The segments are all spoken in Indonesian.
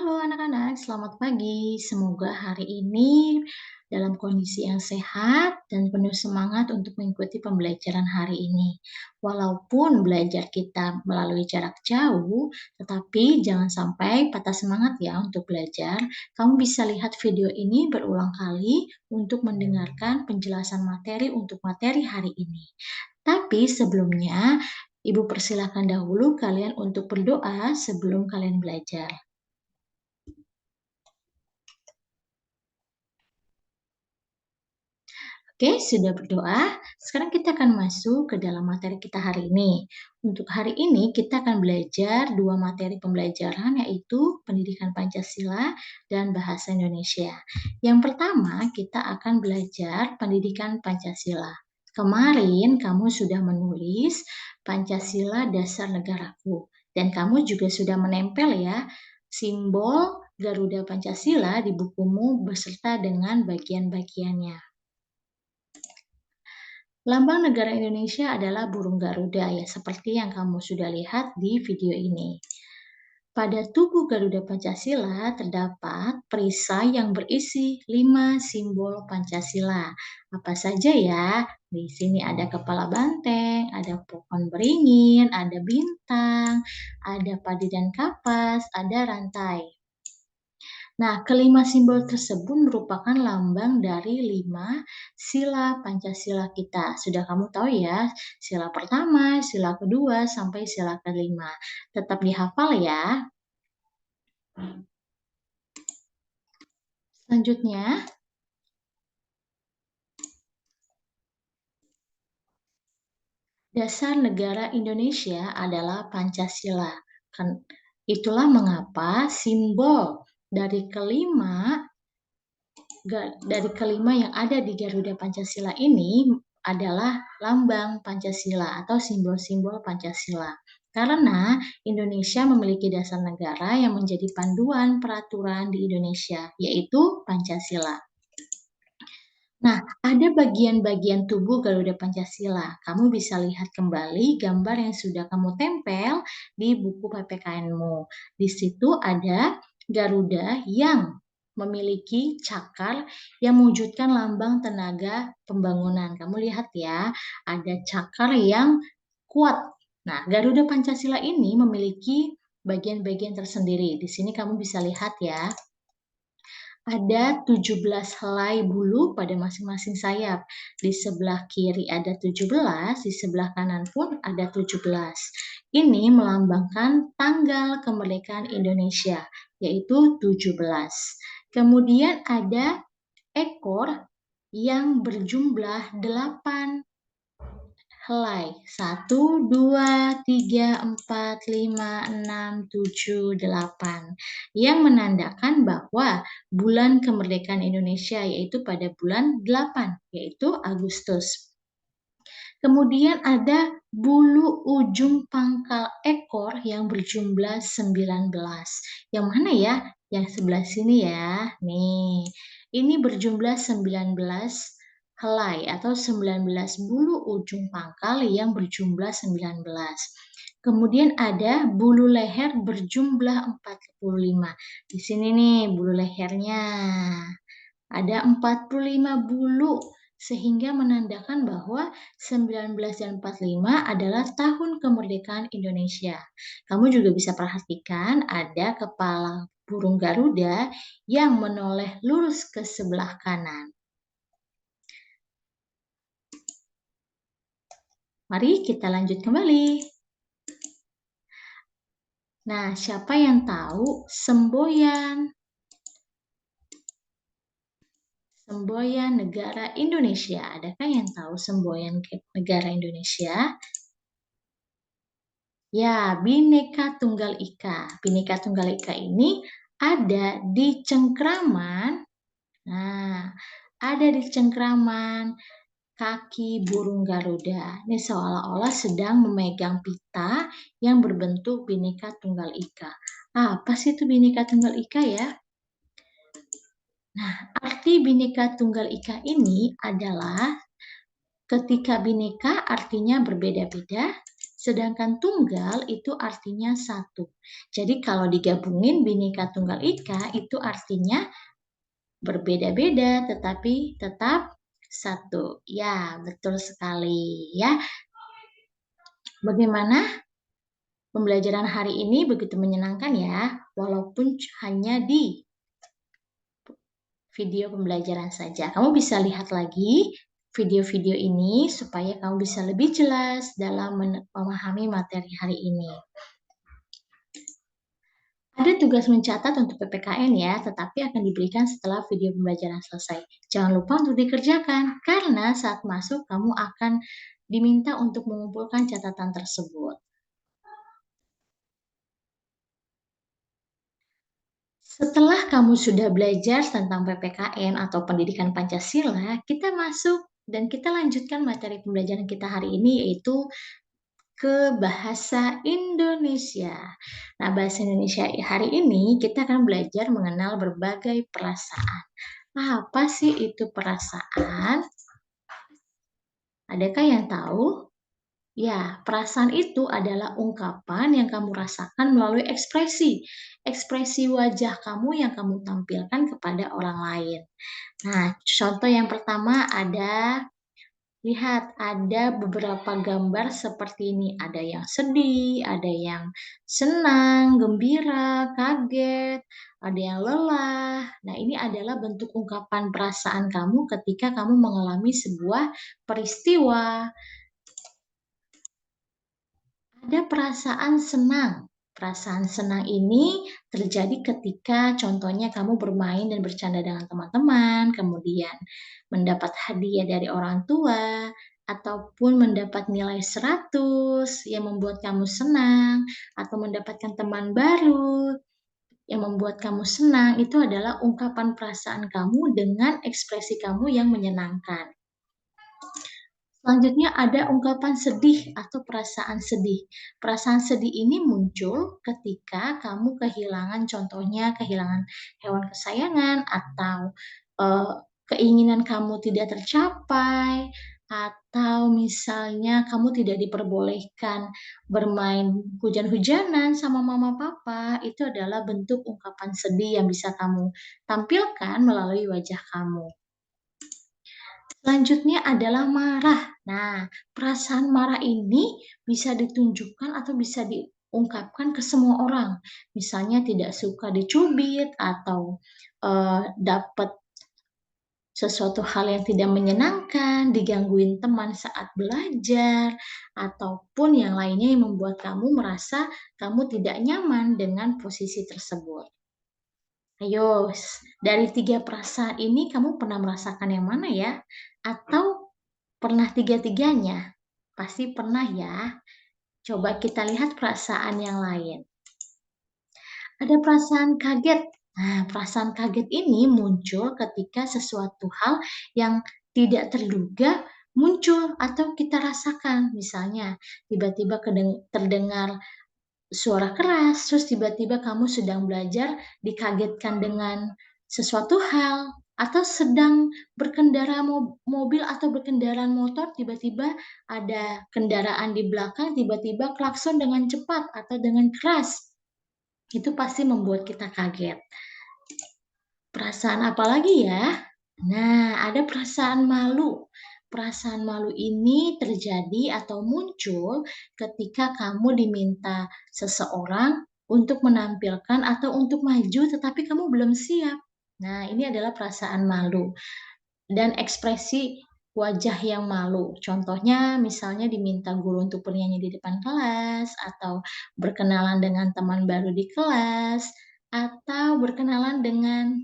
Halo anak-anak, selamat pagi. Semoga hari ini dalam kondisi yang sehat dan penuh semangat untuk mengikuti pembelajaran hari ini. Walaupun belajar kita melalui jarak jauh, tetapi jangan sampai patah semangat ya untuk belajar. Kamu bisa lihat video ini berulang kali untuk mendengarkan penjelasan materi untuk materi hari ini. Tapi sebelumnya, Ibu persilahkan dahulu kalian untuk berdoa sebelum kalian belajar. Oke, sudah berdoa. Sekarang kita akan masuk ke dalam materi kita hari ini. Untuk hari ini kita akan belajar dua materi pembelajaran yaitu Pendidikan Pancasila dan Bahasa Indonesia. Yang pertama, kita akan belajar Pendidikan Pancasila. Kemarin kamu sudah menulis Pancasila Dasar Negaraku dan kamu juga sudah menempel ya simbol Garuda Pancasila di bukumu beserta dengan bagian-bagiannya. Lambang negara Indonesia adalah burung Garuda ya, seperti yang kamu sudah lihat di video ini. Pada tubuh Garuda Pancasila terdapat perisai yang berisi 5 simbol Pancasila. Apa saja ya? Di sini ada kepala banteng, ada pohon beringin, ada bintang, ada padi dan kapas, ada rantai. Nah, kelima simbol tersebut merupakan lambang dari 5 sila Pancasila kita. Sudah kamu tahu ya, sila pertama, sila kedua, sampai sila kelima. Tetap dihafal ya. Selanjutnya, dasar negara Indonesia adalah Pancasila. Itulah mengapa simbol dari kelima yang ada di Garuda Pancasila ini adalah lambang Pancasila atau simbol-simbol Pancasila. Karena Indonesia memiliki dasar negara yang menjadi panduan peraturan di Indonesia, yaitu Pancasila. Nah, ada bagian-bagian tubuh Garuda Pancasila. Kamu bisa lihat kembali gambar yang sudah kamu tempel di buku PPKN-mu. Di situ ada Garuda yang memiliki cakar yang mewujudkan lambang tenaga pembangunan. Kamu lihat ya, ada cakar yang kuat. Nah, Garuda Pancasila ini memiliki bagian-bagian tersendiri. Di sini kamu bisa lihat ya. Ada 17 helai bulu pada masing-masing sayap. Di sebelah kiri ada 17, di sebelah kanan pun ada 17. Ini melambangkan tanggal kemerdekaan Indonesia, yaitu 17. Kemudian ada ekor yang berjumlah 8 helai. 1, 2, 3, 4, 5, 6, 7, 8. Yang menandakan bahwa bulan kemerdekaan Indonesia yaitu pada bulan 8, yaitu Agustus. Kemudian ada bulu ujung pangkal ekor yang berjumlah 19. Yang mana ya? Yang sebelah sini ya. Nih, ini berjumlah 19 helai atau 19 bulu ujung pangkal yang berjumlah 19. Kemudian ada bulu leher berjumlah 45. Di sini nih bulu lehernya. Ada 45 bulu sehingga menandakan bahwa 19 dan 45 adalah tahun kemerdekaan Indonesia. Kamu juga bisa perhatikan ada kepala burung Garuda yang menoleh lurus ke sebelah kanan. Mari kita lanjut kembali. Nah, siapa yang tahu semboyan? Semboyan negara Indonesia. Adakah yang tahu semboyan negara Indonesia? Ya, Bhinneka Tunggal Ika. Bhinneka Tunggal Ika ini ada di cengkraman. Nah, ada di cengkraman kaki burung Garuda. Ini seolah-olah sedang memegang pita yang berbentuk Bhinneka Tunggal Ika. Apa sih itu Bhinneka Tunggal Ika ya? Nah, arti Bhinneka Tunggal Ika ini adalah ketika Bhinneka artinya berbeda-beda, Sedangkan tunggal itu artinya satu. Jadi kalau digabungin Bhinneka Tunggal Ika itu artinya berbeda-beda tetapi tetap satu. Ya, betul sekali ya. Bagaimana pembelajaran hari ini? Begitu menyenangkan ya, walaupun hanya di video pembelajaran saja. Kamu bisa lihat lagi video-video ini supaya kamu bisa lebih jelas dalam memahami materi hari ini. Ada tugas mencatat untuk PPKN ya, tetapi akan diberikan setelah video pembelajaran selesai. Jangan lupa untuk dikerjakan, karena saat masuk kamu akan diminta untuk mengumpulkan catatan tersebut. Setelah kamu sudah belajar tentang PPKN atau pendidikan Pancasila, kita masuk dan kita lanjutkan materi pembelajaran kita hari ini yaitu ke bahasa Indonesia. Nah, bahasa Indonesia hari ini kita akan belajar mengenal berbagai perasaan. Apa sih itu perasaan? Adakah yang tahu? Ya, perasaan itu adalah ungkapan yang kamu rasakan melalui ekspresi. Ekspresi wajah kamu yang kamu tampilkan kepada orang lain. Nah, contoh yang pertama ada, lihat ada beberapa gambar seperti ini. Ada yang sedih, ada yang senang, gembira, kaget, ada yang lelah. Nah, ini adalah bentuk ungkapan perasaan kamu ketika kamu mengalami sebuah peristiwa. Ada perasaan senang. Perasaan senang ini terjadi ketika contohnya kamu bermain dan bercanda dengan teman-teman, kemudian mendapat hadiah dari orang tua, ataupun mendapat nilai 100 yang membuat kamu senang, atau mendapatkan teman baru yang membuat kamu senang, itu adalah ungkapan perasaan kamu dengan ekspresi kamu yang menyenangkan. Selanjutnya ada ungkapan sedih atau perasaan sedih. Perasaan sedih ini muncul ketika kamu kehilangan, contohnya kehilangan hewan kesayangan atau keinginan kamu tidak tercapai, atau misalnya kamu tidak diperbolehkan bermain hujan-hujanan sama mama papa, itu adalah bentuk ungkapan sedih yang bisa kamu tampilkan melalui wajah kamu. Selanjutnya adalah marah. Nah, perasaan marah ini bisa ditunjukkan atau bisa diungkapkan ke semua orang. Misalnya tidak suka dicubit atau dapat sesuatu hal yang tidak menyenangkan, digangguin teman saat belajar, ataupun yang lainnya yang membuat kamu merasa kamu tidak nyaman dengan posisi tersebut. Ayo, dari 3 perasaan ini kamu pernah merasakan yang mana ya? Atau pernah tiga-tiganya? Pasti pernah ya. Coba kita lihat perasaan yang lain. Ada perasaan kaget. Nah, perasaan kaget ini muncul ketika sesuatu hal yang tidak terduga muncul atau kita rasakan. Misalnya, tiba-tiba terdengar suara keras, terus tiba-tiba kamu sedang belajar dikagetkan dengan sesuatu hal, atau sedang berkendara mobil atau berkendaraan motor, tiba-tiba ada kendaraan di belakang, tiba-tiba klakson dengan cepat atau dengan keras. Itu pasti membuat kita kaget. Perasaan apa lagi ya? Nah, ada perasaan malu. Perasaan malu ini terjadi atau muncul ketika kamu diminta seseorang untuk menampilkan atau untuk maju, tetapi kamu belum siap. Nah, ini adalah perasaan malu dan ekspresi wajah yang malu. Contohnya, misalnya diminta guru untuk bernyanyi di depan kelas, atau berkenalan dengan teman baru di kelas, atau berkenalan dengan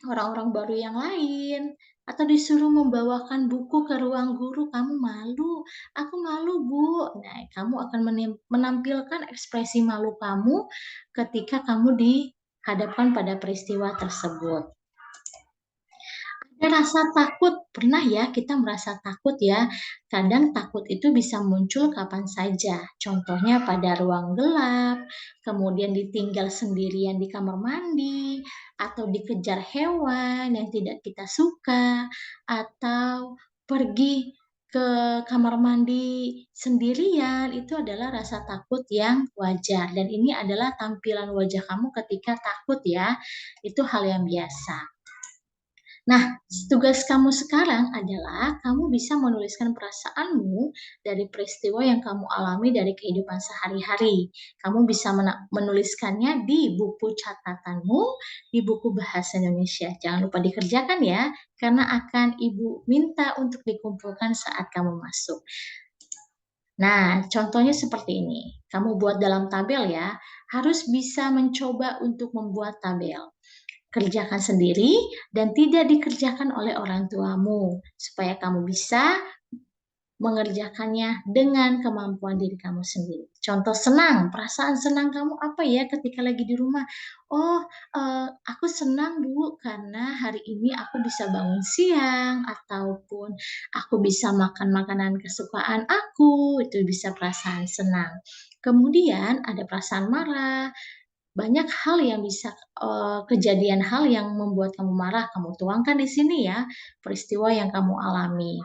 orang-orang baru yang lain, atau disuruh membawakan buku ke ruang guru, kamu malu, "Aku malu, Bu." Nah, kamu akan menampilkan ekspresi malu kamu ketika kamu dihadapkan pada peristiwa tersebut. Ada rasa takut, pernah ya kita merasa takut ya? Kadang takut itu bisa muncul kapan saja, contohnya pada ruang gelap, kemudian ditinggal sendirian di kamar mandi, atau dikejar hewan yang tidak kita suka, atau pergi ke kamar mandi sendirian, itu adalah rasa takut yang wajar dan ini adalah tampilan wajah kamu ketika takut ya, itu hal yang biasa. Nah, tugas kamu sekarang adalah kamu bisa menuliskan perasaanmu dari peristiwa yang kamu alami dari kehidupan sehari-hari. Kamu bisa menuliskannya di buku catatanmu, di buku bahasa Indonesia. Jangan lupa dikerjakan ya, karena akan Ibu minta untuk dikumpulkan saat kamu masuk. Nah, contohnya seperti ini. Kamu buat dalam tabel ya, harus bisa mencoba untuk membuat tabel. Kerjakan sendiri dan tidak dikerjakan oleh orang tuamu, supaya kamu bisa mengerjakannya dengan kemampuan diri kamu sendiri. Contoh senang, perasaan senang kamu apa ya ketika lagi di rumah? Oh, aku senang Bu karena hari ini aku bisa bangun siang ataupun aku bisa makan makanan kesukaan aku, itu bisa perasaan senang. Kemudian ada perasaan marah, banyak hal yang bisa kejadian hal yang membuat kamu marah, kamu tuangkan di sini ya, peristiwa yang kamu alami.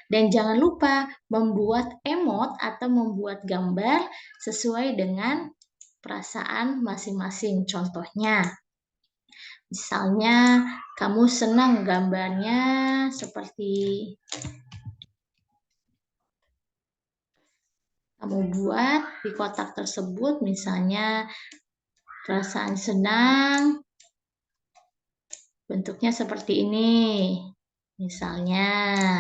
Dan jangan lupa membuat emot atau membuat gambar sesuai dengan perasaan masing-masing. Contohnya, misalnya kamu senang gambarnya seperti kamu buat di kotak tersebut, misalnya perasaan senang, bentuknya seperti ini. Misalnya,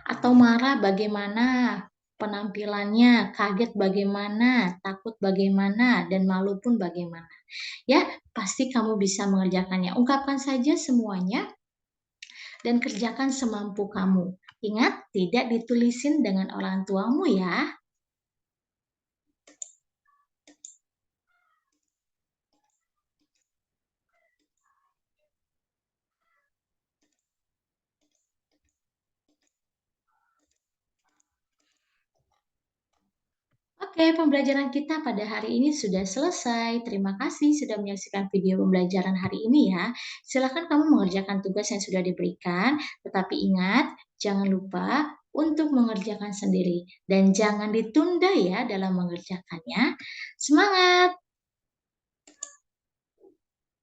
atau marah bagaimana penampilannya, kaget bagaimana, takut bagaimana, dan malu pun bagaimana. Ya, pasti kamu bisa mengerjakannya. Ungkapkan saja semuanya dan kerjakan semampu kamu. Ingat, tidak ditulisin dengan orang tuamu ya. Oke, pembelajaran kita pada hari ini sudah selesai. Terima kasih sudah menyaksikan video pembelajaran hari ini ya. Silakan kamu mengerjakan tugas yang sudah diberikan, tetapi ingat, jangan lupa untuk mengerjakan sendiri. Dan jangan ditunda ya dalam mengerjakannya. Semangat!